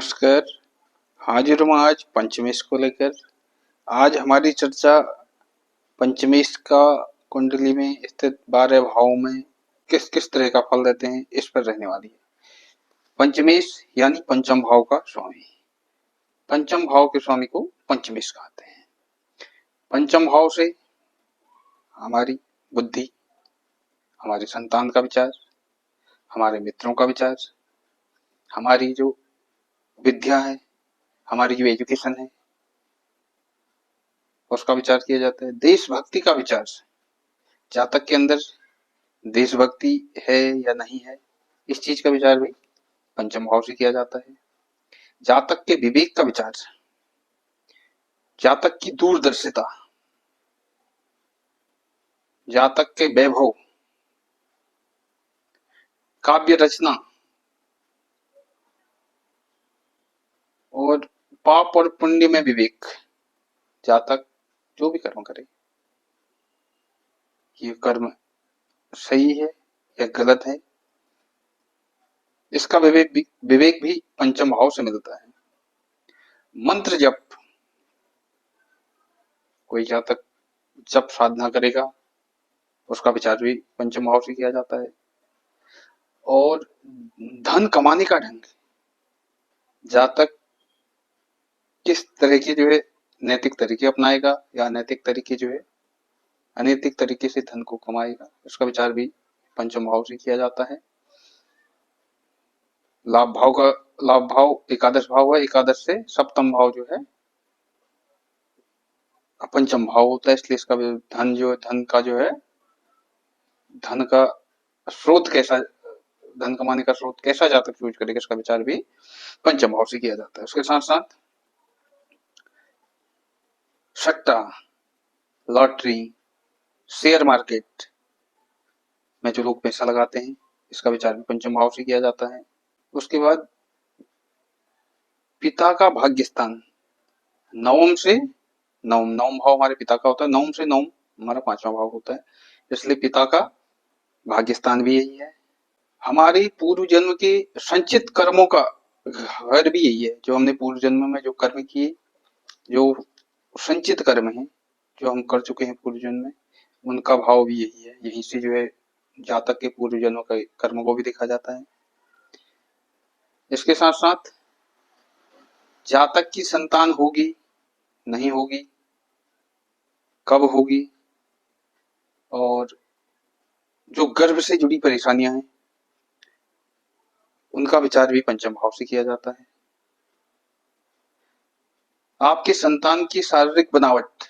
नमस्कार। हाजिर हूँ आज पंचमेश को लेकर। आज हमारी चर्चा पंचमेश का कुंडली में स्थित 12 भावों में किस किस तरह का फल देते हैं इस पर रहने वाली है। पंचमेश यानी पंचम भाव का स्वामी। पंचम भाव के स्वामी को पंचमेश कहते हैं। पंचम भाव से हमारी बुद्धि, हमारे संतान का विचार, हमारे मित्रों का विचार, हमारी जो विद्या है, हमारी जो एजुकेशन है उसका विचार किया जाता है। देशभक्ति का विचार, जातक के अंदर देशभक्ति है या नहीं है, इस चीज का विचार भी पंचम भाव से किया जाता है। जातक के विवेक का विचार, जातक की दूरदर्शिता, जातक के वैभव, काव्य रचना और पाप और पुण्य में विवेक। जातक जो भी कर्म करे, ये कर्म सही है या गलत है, इसका विवेक भी पंचम भाव से मिलता है। मंत्र जप, कोई जातक जप साधना करेगा उसका विचार भी पंचम भाव से किया जाता है। और धन कमाने का ढंग, जातक किस तरह की जो है नैतिक तरीके अपनाएगा या अनैतिक तरीके जो है अनैतिक तरीके से धन को कमाएगा, उसका विचार भी पंचम भाव से किया जाता है। लाभ भाव एकादश भाव है, एकादश से सप्तम भाव जो है पंचम भाव होता है, इसलिए इसका धन जो है, धन का जो है, धन का स्रोत कैसा, धन कमाने का स्रोत कैसा जातक यूज करेगा, इसका विचार भी पंचम भाव से किया जाता है। उसके साथ साथ सट्टा, लॉटरी, शेयर मार्केट में जो लोग पैसा लगाते हैं, इसका विचार भी पंचम भाव से किया जाता है। उसके बाद पिता का भाग्य स्थान, नवम से नवम, नवम भाव हमारे पिता का होता है, नवम से नवम हमारा पांचवा भाव होता है, इसलिए पिता का भाग्य स्थान भी यही है। हमारे पूर्व जन्म के संचित कर्मों का घर भी यही है, जो हमने पूर्व जन्म में जो कर्म किए, जो संचित कर्म है जो हम कर चुके हैं पूर्व जन्म में, उनका भाव भी यही है। यहीं से जो है जातक के पूर्व जन्म के कर्म को भी देखा जाता है। इसके साथ साथ जातक की संतान होगी नहीं होगी, कब होगी, और जो गर्भ से जुड़ी परेशानियां हैं उनका विचार भी पंचम भाव से किया जाता है। आपके संतान की शारीरिक बनावट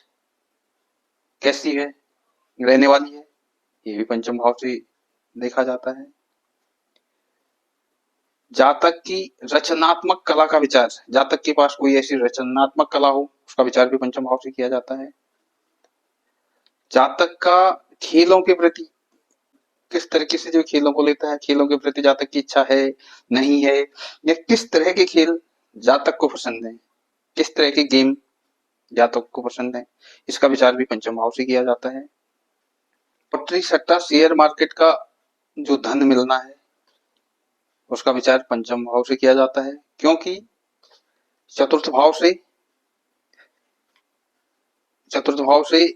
कैसी है, रहने वाली है, ये भी पंचम भाव से देखा जाता है। जातक की रचनात्मक कला का विचार, जातक के पास कोई ऐसी रचनात्मक कला हो, उसका विचार भी पंचम भाव से किया जाता है। जातक का खेलों के प्रति किस तरीके से जो खेलों को लेता है, खेलों के प्रति जातक की इच्छा है नहीं है, या किस तरह के खेल जातक को पसंद है, किस तरह के गेम जातक को पसंद है, इसका विचार भी पंचम भाव से किया जाता है। लॉटरी, सट्टा, शेयर मार्केट का जो धन मिलना है उसका विचार पंचम भाव से किया जाता है, क्योंकि चतुर्थ भाव से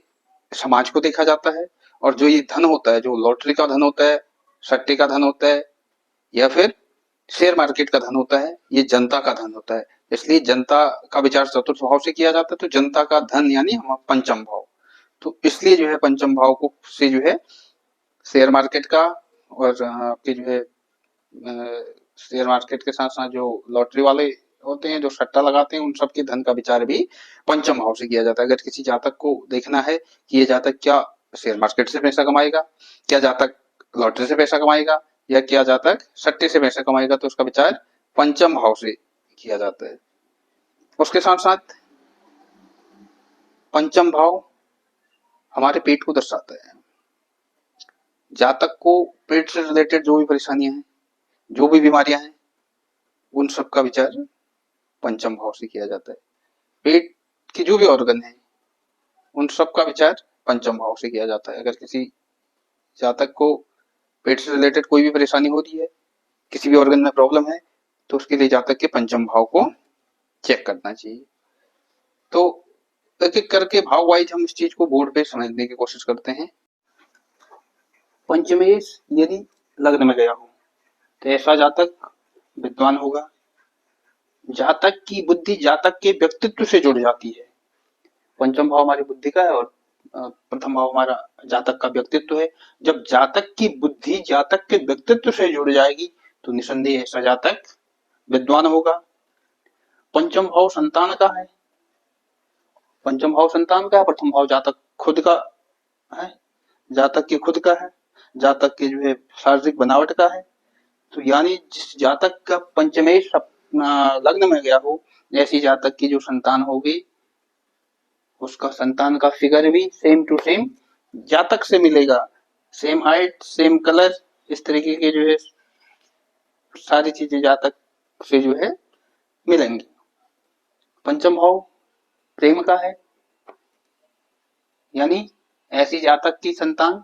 समाज को देखा जाता है, और जो ये धन होता है, जो लॉटरी का धन होता है, सट्टे का धन होता है, या फिर शेयर मार्केट का धन होता है, ये जनता का धन होता है, इसलिए जनता का विचार चतुर्थ भाव से किया जाता है। तो जनता का धन यानी पंचम भाव, तो इसलिए जो है पंचम भाव को से जो है शेयर मार्केट का और आपके जो है शेयर मार्केट के साथ साथ जो लॉटरी वाले होते हैं, जो सट्टा लगाते हैं, उन सब के धन का विचार भी पंचम भाव से किया जाता है। अगर किसी जातक को देखना है कि ये जातक क्या शेयर मार्केट से पैसा कमाएगा, क्या जातक लॉटरी से पैसा कमाएगा, या क्या जातक सट्टे से पैसा कमाएगा, तो उसका विचार पंचम भाव से किया जाता है। उसके साथ साथ पंचम भाव हमारे पेट को दर्शाता है। जातक को पेट से रिलेटेड जो भी परेशानियां हैं, जो भी बीमारियां हैं, उन सब का विचार पंचम भाव से किया जाता है। पेट की जो भी ऑर्गन है उन सब का विचार पंचम भाव से किया जाता है। अगर किसी जातक को पेट से रिलेटेड कोई भी परेशानी हो रही है, किसी भी ऑर्गन में प्रॉब्लम है, तो उसके लिए जातक के पंचम भाव को चेक करना चाहिए। तो एक एक करके भाव वाइज हम इस चीज को बोर्ड पे समझने की कोशिश करते हैं। पंचमेश यदि लग्न में गया हो तो ऐसा जातक विद्वान होगा। जातक की बुद्धि जातक के व्यक्तित्व से जुड़ जाती है। पंचम भाव हमारी बुद्धि का है और प्रथम भाव हमारा जातक का व्यक्तित्व है। जब जातक की बुद्धि जातक के व्यक्तित्व से जुड़ जाएगी तो निसंदेह ऐसा जातक विद्वान होगा। पंचम भाव संतान का है। पंचम भाव संतान का है, प्रथम भाव जातक खुद का है, जातक के खुद का है, जातक के जो है शारीरिक बनावट का है। तो यानी जिस जातक का पंचमेश लग्न में गया हो, ऐसी जातक की जो संतान होगी उसका संतान का फिगर भी सेम टू सेम जातक से मिलेगा। सेम हाइट, सेम कलर, इस तरीके के जो है सारी चीजें जातक से जो है मिलेंगी। पंचम भाव प्रेम का है, यानी ऐसी जातक की संतान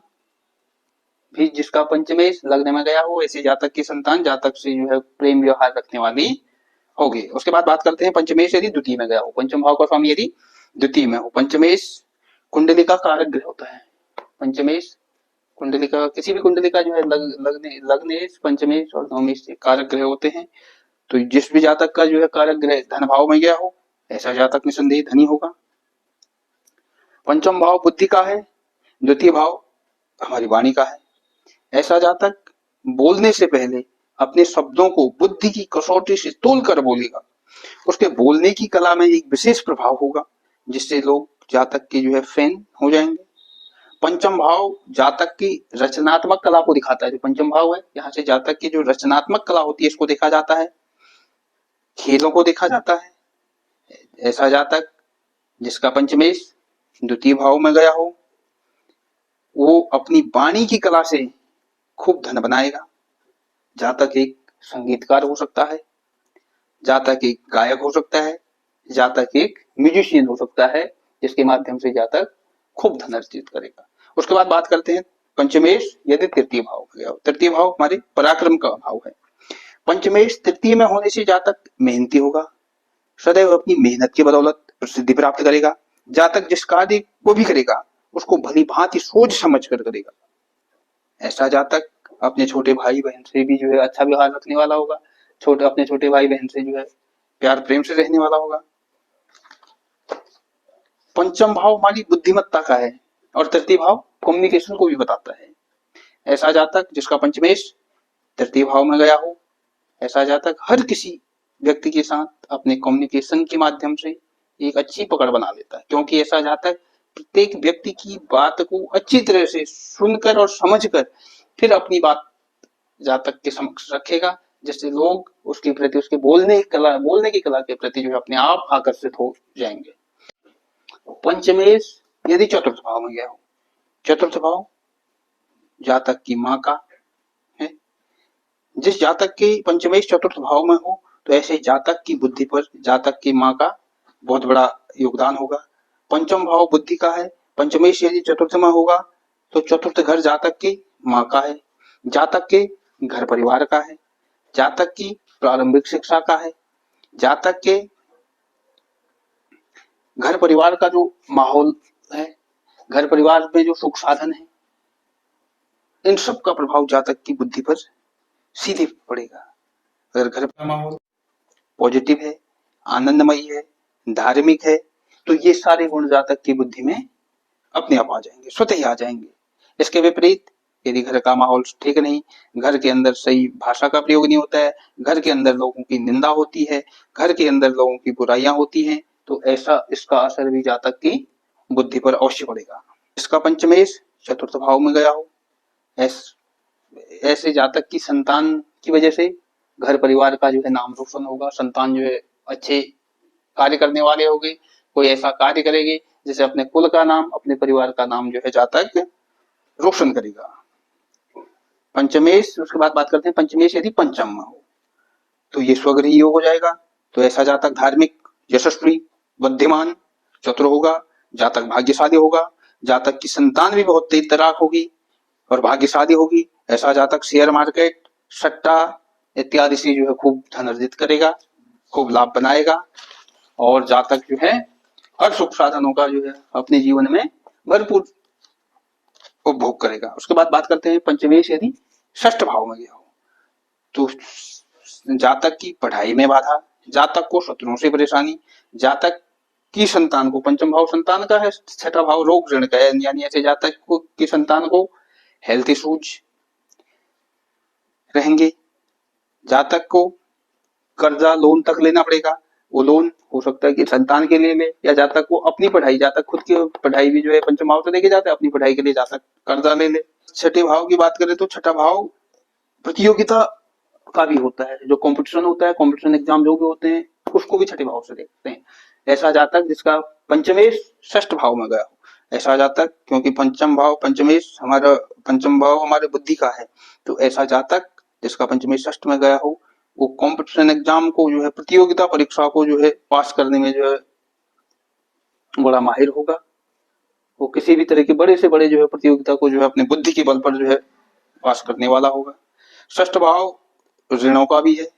भी जिसका पंचमेश लग्न में गया हो, ऐसी जातक की संतान जातक से जो है प्रेम व्यवहार रखने वाली होगी। उसके बाद बात करते हैं पंचमेश यदि द्वितीय में गया हो। पंचम भाव का स्वामी यदि द्वितीय में हो, पंचमेश कुंडली का कारक ग्रह होता है। पंचमेश कुंडली का किसी भी कुंडली का जो है लग्नेश, पंचमेश और नवमेश कारक ग्रह होते हैं। तो जिस भी जातक का जो है कारक ग्रह धन भाव में गया हो, ऐसा जातक निसंदेह धनी होगा। पंचम भाव बुद्धि का है, द्वितीय भाव हमारी वाणी का है। ऐसा जातक बोलने से पहले अपने शब्दों को बुद्धि की कसौटी से तोलकर बोलेगा। उसके बोलने की कला में एक विशेष प्रभाव होगा जिससे लोग जातक की जो है फैन हो जाएंगे। पंचम भाव जातक की रचनात्मक कला को दिखाता है। जो पंचम भाव है, यहाँ से जातक की जो रचनात्मक कला होती है इसको देखा जाता है, खेलों को देखा जाता है। ऐसा जातक जिसका पंचमेश द्वितीय भाव में गया हो, वो अपनी वाणी की कला से खूब धन बनाएगा। जातक एक संगीतकार हो सकता है, जातक एक गायक हो सकता है, जातक एक म्यूजिशियन हो सकता है, जिसके माध्यम से जातक खूब धन अर्जित करेगा। उसके बाद बात करते हैं पंचमेश यदि तृतीय भाव में गया हो। तृतीय भाव हमारे पराक्रम का भाव है। पंचमेश तृतीय में होने से जातक मेहनती होगा, सदैव अपनी मेहनत की बदौलत प्रसिद्धि प्राप्त करेगा। जातक जिस कार्य को भी करेगा उसको भली भांति सोच समझ कर करेगा। ऐसा जातक अपने छोटे भाई बहन से भी जो है अच्छा व्यवहार रखने वाला होगा, अपने छोटे भाई बहन से जो है प्यार प्रेम से रहने वाला होगा। पंचम भाव हमारी बुद्धिमत्ता का है और तृतीय भाव कम्युनिकेशन को भी बताता है। ऐसा जातक जिसका पंचमेश तृतीय भाव में गया हो, ऐसा जातक हर किसी व्यक्ति के साथ अपने कम्युनिकेशन के माध्यम से एक अच्छी पकड़ बना लेता है, क्योंकि ऐसा जातक प्रत्येक व्यक्ति की बात को अच्छी तरह से सुनकर और समझकर फिर अपनी बात जातक के समक्ष रखेगा, जिससे लोग उसके प्रति, उसके बोलने की कला के प्रति जो है अपने आप आकर्षित हो जाएंगे। पंचमेश यदि चतुर्थ भाव में गया हो, चतुर्थ भाव जातक की माँ का है। जिस जातक के पंचमेश चतुर्थ भाव में हो तो ऐसे जातक की बुद्धि पर जातक की माँ का बहुत बड़ा योगदान होगा। पंचम भाव बुद्धि का है, पंचमेश यदि चतुर्थ में होगा तो चतुर्थ घर जातक की माँ का है, जातक के घर परिवार का है, जातक की प्रारंभिक शिक्षा का है, जातक के घर परिवार का जो माहौल है, घर परिवार में जो सुख साधन है, इन सब का प्रभाव जातक की बुद्धि पर सीधे पड़ेगा। अगर घर का माहौल पॉजिटिव है, आनंदमयी है, धार्मिक है, तो ये सारे गुण जातक की बुद्धि में अपने आप आ जाएंगे, स्वतः ही आ जाएंगे। इसके विपरीत यदि घर का माहौल ठीक नहीं, घर के अंदर सही भाषा का प्रयोग नहीं होता है, घर के अंदर लोगों की निंदा होती है, घर के अंदर लोगों की बुराइयां होती हैं, तो ऐसा इसका असर भी जातक की बुद्धि पर अवश्य पड़ेगा। इसका पंचमेश चतुर्थ भाव में गया हो, ऐसे जातक की संतान की वजह से घर परिवार का जो है नाम रोशन होगा। संतान जो है अच्छे कार्य करने वाले होंगे, कोई ऐसा कार्य करेगी जिसे अपने कुल का नाम, अपने परिवार का नाम जो है जातक रोशन करेगा। पंचमेश, उसके बाद बात करते हैं पंचमेश यदि पंचम में हो तो ये स्वगृही योग हो जाएगा। तो ऐसा जातक धार्मिक, यशस्वी, बुद्धिमान, चतुर होगा, जातक भाग्यशाली होगा, जातक की संतान भी बहुत तेज तराक होगी और भाग्यशाली होगी। ऐसा जातक शेयर मार्केट, सट्टा इत्यादि से जो है खूब धन अर्जित करेगा, खूब लाभ बनाएगा और जातक जो है हर सुख साधनों का जो है अपने जीवन में भरपूर उपभोग करेगा। उसके बाद बात करते हैं पंचमेश यदि षष्ठ भाव में गया हो तो जातक की पढ़ाई में बाधा, जातक को शत्रुओं से परेशानी, जातक की संतान को, पंचम भाव संतान का है, छठा भाव रोग ऋण का है, यानी ऐसे जातक को की संतान को हेल्थ इश्यूज रहेंगे, जातक को कर्जा लोन तक लेना पड़ेगा, वो लोन हो सकता है कि संतान के लिए ले या जातक को अपनी पढ़ाई, जातक खुद की पढ़ाई भी जो है पंचम भाव से लेके जाता है, अपनी पढ़ाई के लिए जातक कर्जा ले ले। छठे भाव की बात करें तो छठा भाव प्रतियोगिता का भी होता है, जो कंपटीशन होता है, कंपटीशन एग्जाम जो भी होते हैं उसको भी छठे भाव से देखते हैं। ऐसा जातक जिसका पंचमेश षष्ठ भाव में गया हो, ऐसा जातक, क्योंकि पंचम भाव पंचमेश हमारा पंचम भाव हमारे बुद्धि का है, तो ऐसा जातक जिसका पंचमेश षष्ठ में गया हो वो कंपटीशन एग्जाम को जो है, प्रतियोगिता परीक्षा को जो है पास करने में जो है बड़ा माहिर होगा। वो किसी भी तरह के बड़े से बड़े जो है प्रतियोगिता को जो है अपने बुद्धि के बल पर जो है पास करने वाला होगा। षष्ठ भाव ऋणों का भी है,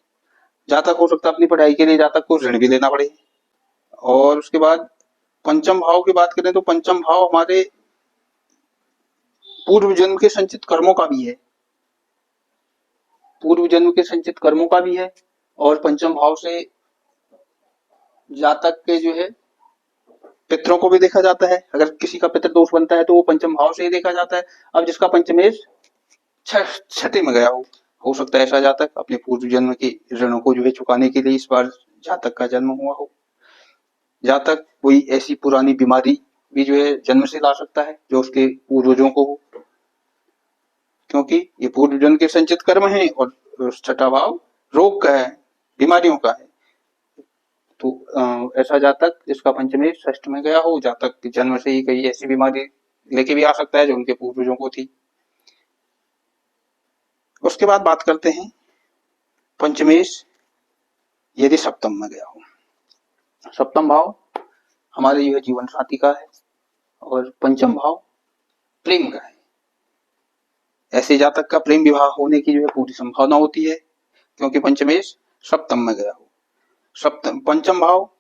जातक हो सकता है अपनी पढ़ाई के लिए जातक को ऋण भी लेना पड़े। और उसके बाद पंचम भाव की बात करें तो पंचम भाव हमारे पूर्व जन्म के संचित कर्मों का भी है, पूर्व जन्म के संचित कर्मों का भी है। और पंचम भाव से जातक के जो है पितरों को भी देखा जाता है, अगर किसी का पितृ दोष बनता है तो वो पंचम भाव से ही देखा जाता है। अब जिसका पंचमेश छठे में गया हो सकता है ऐसा जातक अपने पूर्व जन्म के ऋणों को जो है चुकाने के लिए इस बार जातक का जन्म हुआ हो। जातक कोई ऐसी पुरानी बीमारी भी जो है जन्म से ला सकता है जो उसके पूर्वजों को हो, क्योंकि ये पूर्व जन्म के संचित कर्म है और छठा भाव रोग का है, बीमारियों का है। तो ऐसा जातक जिसका पंचमेश षष्ठ में गया हो, जातक जन्म से ही कई ऐसी बीमारी लेके भी आ सकता है जो उनके पूर्वजों को थी। उसके बाद बात करते हैं पंचमेश यदि सप्तम में गया हो। सप्तम भाव हमारे जो है जीवन साथी का है और पंचम भाव प्रेम का है। ऐसे जातक का प्रेम विवाह होने की जो है पूरी संभावना होती है, क्योंकि पंचमेश सप्तम में गया हो। सप्तम पंचम भाव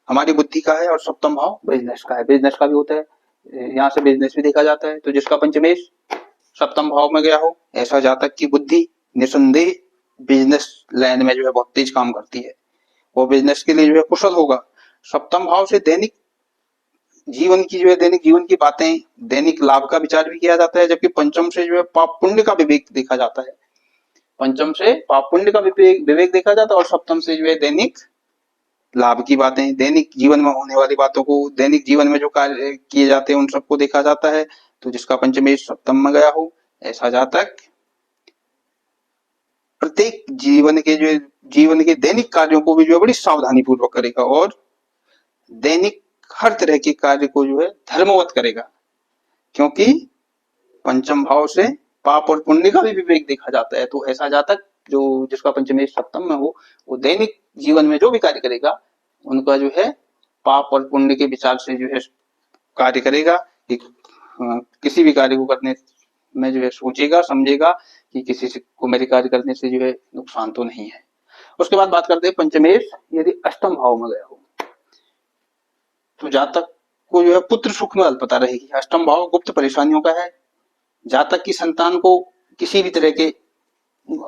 हमारी बुद्धि का है और सप्तम भाव बिजनेस का है, बिजनेस का भी होता है, यहाँ से बिजनेस भी देखा जाता है। तो जिसका पंचमेश सप्तम भाव में गया हो, ऐसा जातक की बुद्धि निसंदेह बिजनेस लाइन में जो है बहुत तेज काम करती है, वो बिजनेस के लिए जो है कुशल होगा। सप्तम भाव से दैनिक जीवन की जो है, दैनिक जीवन की बातें, दैनिक लाभ का विचार भी किया जाता है, जबकि पंचम से जो है पाप पुण्य का विवेक देखा जाता है। पंचम से पाप पुण्य का विवेक देखा जाता है और सप्तम से जो है दैनिक लाभ की बातें, दैनिक जीवन में होने वाली बातों को, दैनिक जीवन में जो कार्य किए जाते हैं उन सबको देखा जाता है। तो जिसका पंचमेश सप्तम में गया हो, ऐसा जातक प्रत्येक जीवन के दैनिक कार्यों को भी जो है बड़ी सावधानी पूर्वक करेगा और दैनिक हर तरह के कार्य को जो है धर्मवत करेगा, क्योंकि पंचम भाव से पाप और पुण्य का भी विवेक देखा जाता है। तो ऐसा जातक जो जिसका पंचमेश सप्तम में हो, वो दैनिक जीवन में जो भी कार्य करेगा उनका जो है पाप और पुण्य के विचार से जो है कार्य करेगा, कि किसी भी कार्य को करने में जो है सोचेगा, समझेगा कि किसी को मेरे कार्य करने से जो है नुकसान तो नहीं है। उसके बाद बात करते हैं पंचमेश यदि अष्टम भाव में गया हो, तो जातक को जो है पुत्र सुख में अल्पता रहेगी। अष्टम भाव गुप्त परेशानियों का है, जातक की संतान को किसी भी तरह के,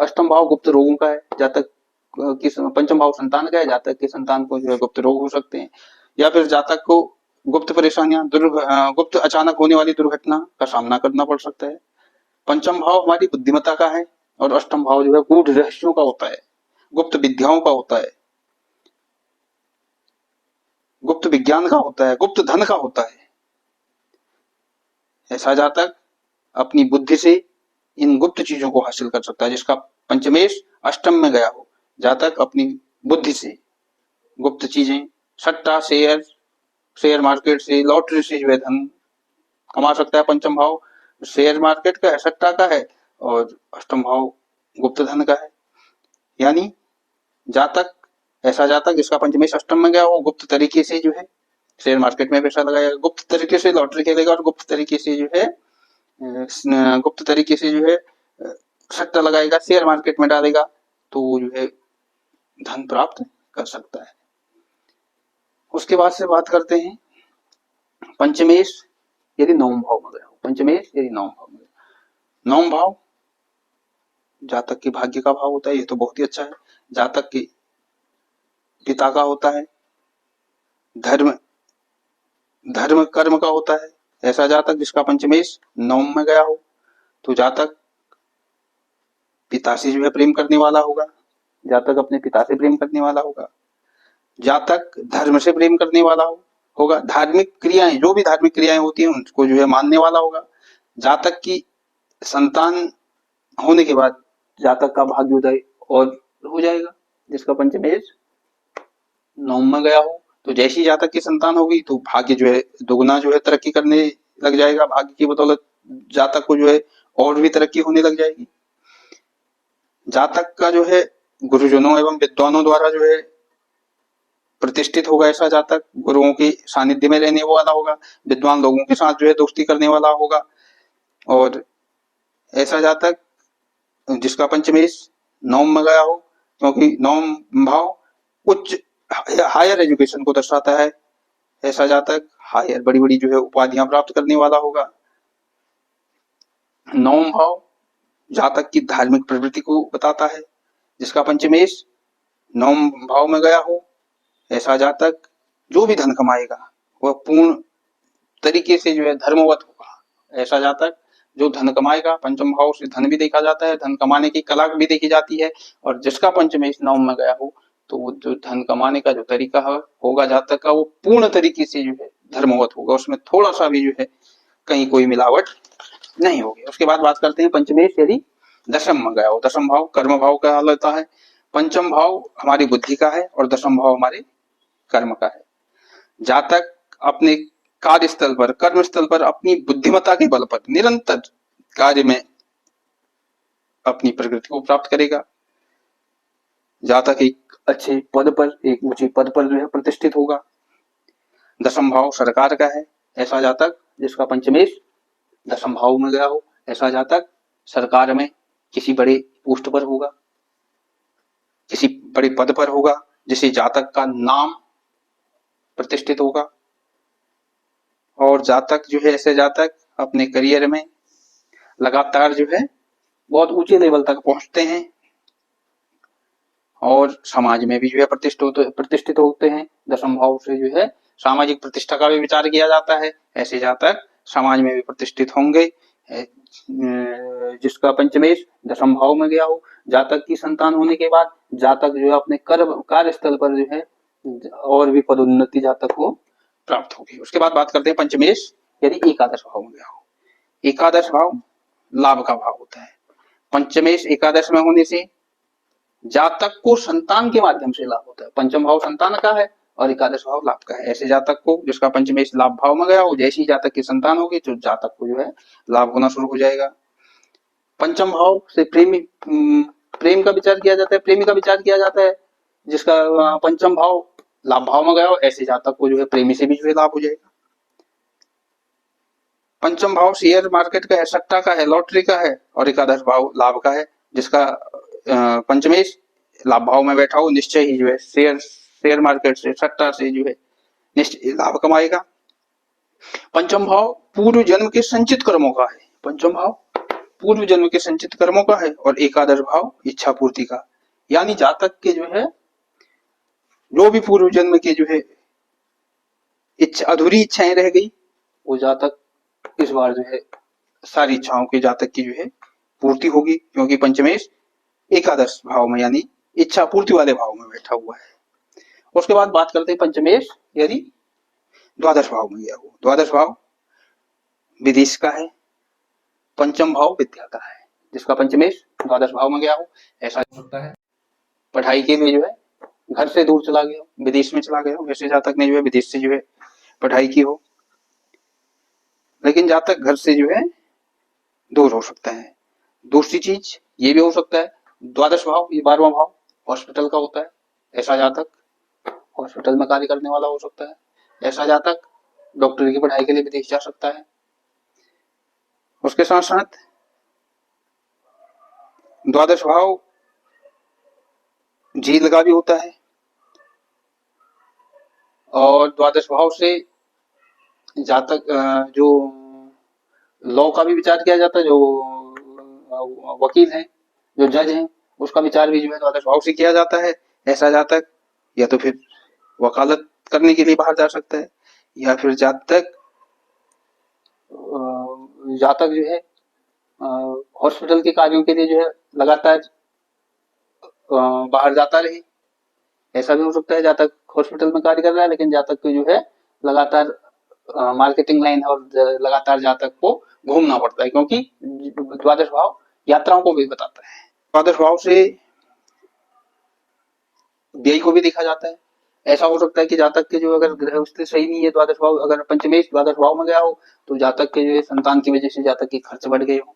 अष्टम भाव गुप्त रोगों का है, जातक की पंचम भाव संतान का है, जातक की संतान को जो है गुप्त रोग हो सकते हैं, या फिर जातक को गुप्त परेशानियां, गुप्त अचानक होने वाली दुर्घटना का सामना करना पड़ सकता है। पंचम भाव हमारी बुद्धिमत्ता का है और अष्टम भाव जो है गूढ़ रहस्यों का होता है, गुप्त विद्याओं का होता है, गुप्त विज्ञान का होता है, गुप्त धन का होता है। ऐसा जातक अपनी बुद्धि से इन गुप्त चीजों को हासिल कर सकता है। जिसका पंचमेश अष्टम में गया हो, जातक अपनी बुद्धि से गुप्त चीजें, सट्टा, शेयर मार्केट से, लॉटरी से जो है धन कमा सकता है। पंचम भाव शेयर मार्केट का है, सट्टा का है और अष्टम भाव गुप्त धन का है। यानी जातक, ऐसा जातक जिसका पंचमेश अष्टम में गया हो, गुप्त तरीके से जो है शेयर मार्केट में पैसा लगाएगा, गुप्त तरीके से लॉटरी खेलेगा और गुप्त तरीके से जो है सट्टा लगाएगा, शेयर मार्केट में डालेगा। तो वो जो है धन प्राप्त कर सकता है। उसके बाद से बात करते हैं पंचमेश यदि नवम भाव में गया हो। पंचमेश यदि नवम भाव में गया, नवम भाव जातक के भाग्य का भाव होता है, ये तो बहुत ही अच्छा है। जातक के पिता का होता है, धर्म धर्म कर्म का होता है। ऐसा जातक जिसका पंचमेश नवम में गया हो, तो जातक पिता से जो है प्रेम करने वाला होगा, जातक अपने पिता से प्रेम करने वाला होगा, जातक धर्म से प्रेम करने वाला होगा, धार्मिक क्रियाएं, जो भी धार्मिक क्रियाएं होती हैं उनको जो है मानने वाला होगा। जातक की संतान होने के बाद जातक का भाग्योदय और हो जाएगा। जिसका पंचमेश नवम में गया हो, तो जैसी जातक की संतान होगी तो भाग्य जो है दुगना जो है तरक्की करने लग जाएगा। भाग्य की बदौलत जातक को जो है और भी तरक्की होने लग जाएगी। जातक का जो है गुरुजनों एवं विद्वानों द्वारा जो है प्रतिष्ठित होगा। ऐसा जातक गुरुओं के सानिध्य में रहने वाला होगा, विद्वान लोगों के साथ जो है दोस्ती करने वाला होगा। और ऐसा जातक जिसका पंचमेश नवम में गया हो, क्योंकि नवम भाव उच्च हायर एजुकेशन को दर्शाता है। ऐसा जातक हायर बड़ी बड़ी जो है उपाधियां प्राप्त करने वाला होगा। नवम भाव जातक की धार्मिक प्रवृत्ति को बताता है। जिसका पंचमेश नवम भाव में गया हो, ऐसा जातक जो भी धन कमाएगा वह पूर्ण तरीके से जो है धर्मवत होगा। ऐसा जातक जो धन कमाएगा, पंचम भाव से धन भी देखा जाता है, धन कमाने की कला भी देखी जाती है। और जिसका पंचमेश नवम में गया हो, तो वो जो धन कमाने का जो तरीका होगा जातक का, वो पूर्ण तरीके से जो है धर्मवत होगा, उसमें थोड़ा सा भी जो है कहीं कोई मिलावट नहीं होगी। उसके बाद बात करते हैं पंचमेश यदि दशम में गया हो। दशम भाव कर्म भाव का होता है। पंचम भाव हमारी बुद्धि का है और दशम भाव हमारे कर्म का है। जातक अपने कार्यस्थल पर, कर्मस्थल पर अपनी बुद्धिमत्ता के बल पर निरंतर कार्य में अपनी प्रगति को प्राप्त करेगा। जातक एक अच्छे पद पर, एक ऊंचे पद पर जो है प्रतिष्ठित होगा। दशम भाव सरकार का है। ऐसा जातक जिसका पंचमेश दशम भाव में गया हो, ऐसा जातक सरकार में किसी बड़े पोस्ट पर होगा, किसी बड़े पद पर होगा, जिसे जातक का नाम प्रतिष्ठित होगा। और जातक जो है, ऐसे जातक अपने करियर में लगातार जो है बहुत ऊंचे लेवल तक पहुंचते हैं और समाज में भी जो है प्रतिष्ठित होते हैं। दशम भाव से जो है सामाजिक प्रतिष्ठा का भी विचार किया जाता है। ऐसे जातक समाज में भी प्रतिष्ठित होंगे। जिसका पंचमेश दशम भाव में गया हो, जातक की संतान होने के बाद जातक जो है अपने कार्यस्थल पर जो है और भी पदोन्नति जातक को प्राप्त होगी। उसके बाद बात करते हैं पंचमेश यदि एकादश भाव में गया हो। एकादश भाव लाभ का भाव होता है। पंचमेश एकादश में होने से जातक को संतान के माध्यम से लाभ होता है। पंचम भाव संतान का है और एकादश भाव लाभ का है। ऐसे जातक को जिसका पंचमेश लाभ भाव में गया हो, जैसी जातक की संतान होगी तो जातक को जो है लाभ होना शुरू हो जाएगा। पंचम भाव से प्रेम का विचार किया जाता है, प्रेमी का विचार किया जाता है। जिसका पंचम भाव लाभ भाव में गया हो, ऐसे जातक को जो है प्रेमी से भी जो है लाभ हो जाएगा। पंचम भाव शेयर मार्केट का है, सट्टा का है, लॉटरी का है और एकादश भाव लाभ का है। जिसका पंचमेश लाभ भाव में बैठा हो, निश्चय ही जो है शेयर मार्केट से, सट्टा से जो है निश्चय लाभ कमाएगा। पंचम भाव पूर्व जन्म के संचित कर्मों का है। पंचम भाव पूर्व जन्म के संचित कर्मों का है और एकादश भाव इच्छा पूर्ति का। यानी जातक के जो है जो भी पूर्व जन्म के जो है अधूरी इच्छाएं रह गई, वो जातक इस बार जो है सारी इच्छाओं के जातक की जो है पूर्ति होगी, क्योंकि पंचमेश एकादश भाव में यानी इच्छा पूर्ति वाले भाव में बैठा हुआ है। उसके बाद बात करते हैं पंचमेश यदि द्वादश भाव में गया हो। द्वादश भाव विदेश का है, पंचम भाव विद्या का है। जिसका पंचमेश द्वादश भाव में गया हो, ऐसा हो सकता है पढ़ाई के लिए जो है घर से दूर चला गया हो, विदेश में चला गया हो। वैसे जातक ने जो है विदेश से जो है पढ़ाई की हो, लेकिन जातक घर से जो है दूर हो सकता है। दूसरी चीज ये भी हो सकता है, द्वादश भाव ये 12वां भाव हॉस्पिटल का होता है। ऐसा जातक हॉस्पिटल में कार्य करने वाला हो सकता है। ऐसा जातक डॉक्टरी की पढ़ाई के लिए विदेश जा सकता है। उसके साथ साथ द्वादश भाव जी लगा भी होता है। और द्वादश भाव से जातक जो लॉ का भी विचार किया जाता है, जो वकील हैं, जो जज हैं, उसका विचार भी जो है द्वादश भाव से किया जाता है। ऐसा जातक या तो फिर वकालत करने के लिए बाहर जा सकता है, या फिर जातक जो है हॉस्पिटल के कार्यों के लिए जो है लगातार बाहर जाता रहे। ऐसा भी हो सकता है जातक हॉस्पिटल में कार्य कर रहा है, लेकिन जातक को जो है लगातार मार्केटिंग लाइन और लगातार जातक को घूमना पड़ता है, क्योंकि द्वादश भाव यात्राओं को भी बताता है। द्वादश भाव से व्यय को भी देखा जाता है। ऐसा हो सकता है कि जातक के जो अगर ग्रह स्थिति सही नहीं है, द्वादश भाव अगर पंचमेश द्वादश भाव में गया हो, तो जातक के जो है संतान की वजह से जातक के खर्च बढ़ गए हो।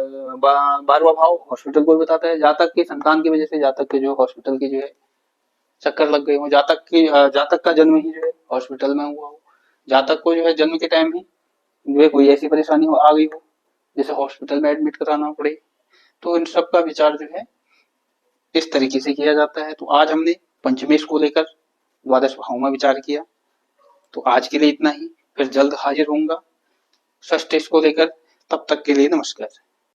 बारहवां भाव हॉस्पिटल को भी बताता है। जातक की संतान की वजह से जातक के जो हॉस्पिटल के जो है चक्कर लग गए हो, जातक का जन्म ही जो है हॉस्पिटल में हुआ हो, जातक को जो है जन्म के टाइम ही जो है कोई ऐसी परेशानी आ गई हो जैसे हॉस्पिटल में एडमिट कराना पड़े, तो इन सब का विचार जो है इस तरीके से किया जाता है। तो आज हमने पंचमेश को लेकर द्वादश भाव में विचार किया। तो आज के लिए इतना ही, फिर जल्द हाजिर होऊंगा षष्ठ को लेकर। तब तक के लिए नमस्कार।